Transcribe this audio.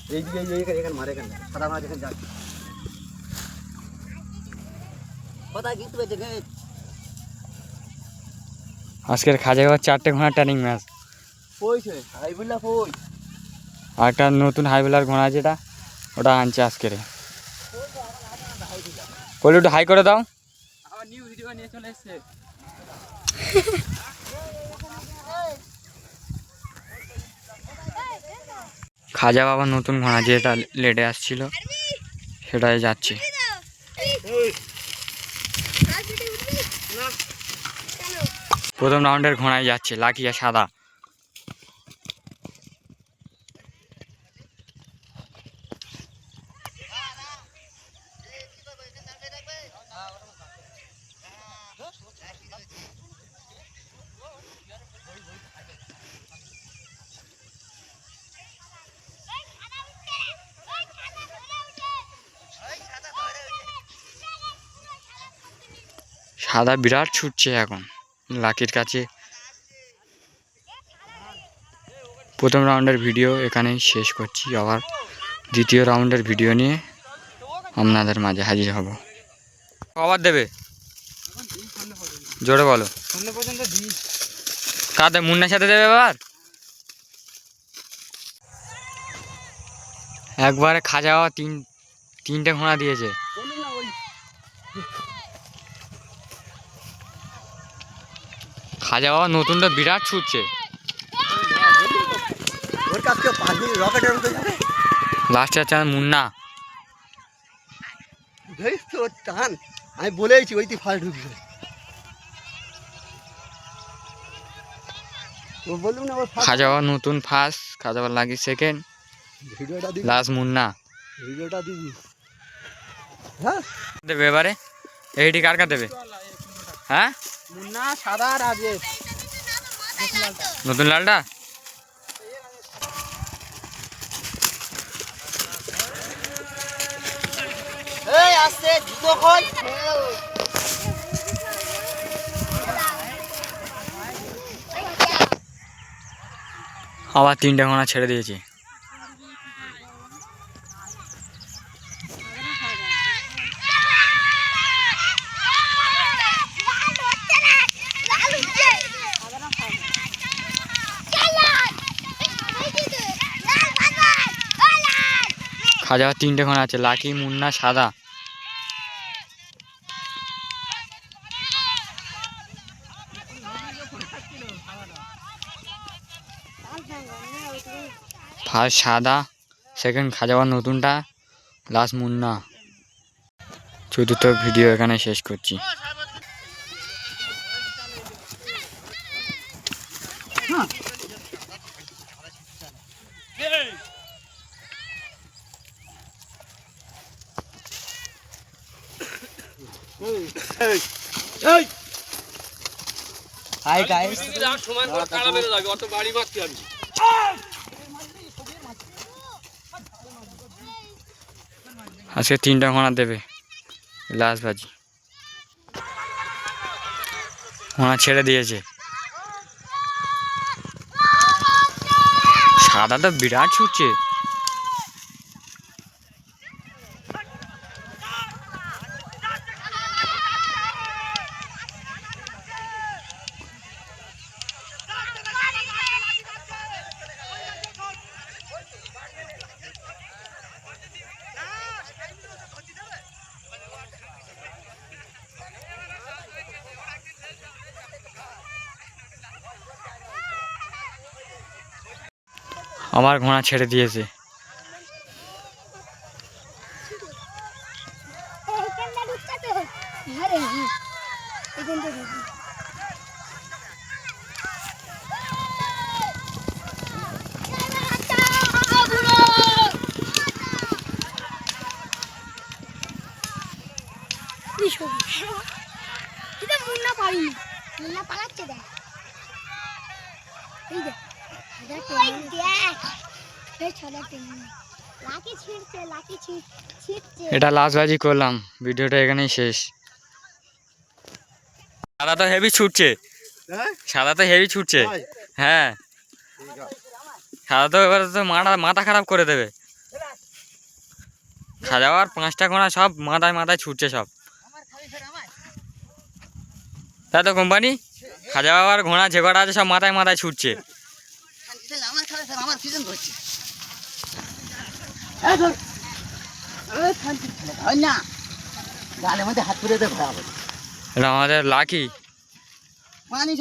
এখানে মারে এখানে সাদা মাছ এখানে যাচ্ছে কোথায় গিয়ে পেয়েছে গে আজকের খাজাগাঁও 4টে ঘোড়া টার্নিং ম্যাচ কইছে হাইবুল্লা কই আর একটা নতুন হাইবেলার ঘোড়া যেটা ওটা আনছে আজকের বলে একটু হাই করে দাও আমার নিউ ভিডিও নিয়ে চলে এসেছে খাজা বাবার নতুন ঘোড়া যেটা লেটে আসছিল সেটাই যাচ্ছে প্রথম রাউন্ডের ঘোড়ায় যাচ্ছে লাকিয়া সাদা সাদা বিরাট ছুটছে এখন লাকির কাছে প্রথম রাউন্ডের ভিডিও এখানেই শেষ করছি আবার দ্বিতীয় রাউন্ডের ভিডিও নিয়ে আপনাদের মাঝে হাজির হব আবার দেবে জোরে বলো সন্ধ্যে পর্যন্ত দিই কাদের মুন্নার সাথে দেবে এবার একবারে খাজা বাবা তিনটে ঘোড়া দিয়েছে খাজা বাবা নতুনটা বিরাট ছুটছে ওর কাছে পাখি রকেটের মতো যাবে লাস্টে আছে মুন্না ধরে তো টান আমি বলেইছি ওইটি ফার্স্ট ঢুকবে ও বললুম না ওর খাজা বাবা নতুন ফার্স্ট খাজা বাবা লাগি সেকেন্ড ভিডিওটা দিবি লাস্ট মুন্না ভিডিওটা দিবি হ্যাঁ দেবে এবারে এইটি কার কার দেবে হ্যাঁ মুন্না সাদা রাজে নতুন লালটা এই আসছে জুতো খোল আবার তিনটে ঘোড়া ছেড়ে দিয়েছে খাজা বাবার তিনটে ঘোড়া আছে লাকি মুন্না সাদা ফার্স্ট সাদা সেকেন্ড খাজা বাবার নতুনটা লাস্ট মুন্না চতুর্থ ভিডিও এখানে শেষ করছি হাই গাইস সমান করে তাড়া মেরে লাগে অত বাড়ি মারতে আমি আজকে তিনটা ঘোড়া দেবে লাস্ট বাজি ঘোড়া ছেড়ে দিয়েছে সাদা তো বিরাট ছুটছে আমার ঘোড়া ছেড়ে দিয়েছে মুন্না পারিনি মুন্না পালাচ্ছে দেখ এই দেখ এটা লাস্ট বাজি করলাম ভিডিওটা এখানেই শেষ সাদা তো হেভি ছুটছে সাদা তো হেভি ছুটছে হ্যাঁ সাদা তো এবার তো মাথা খারাপ করে দেবে খাজাওয়ার 5টা ঘোড়া সব মাথায় মাথায় ছুটছে সব। তাই তো কোম্পানি খাজাওয়ার ঘোড়া যে কটা আছে সব মাথায় মাথায় ছুটছে। আমার খাবে স্যার, আমার পিছন ধরছে। না গালের মধ্যে হাত পুড়ে দেয় ভয়াবহ। এটা আমাদের লাকি। পানি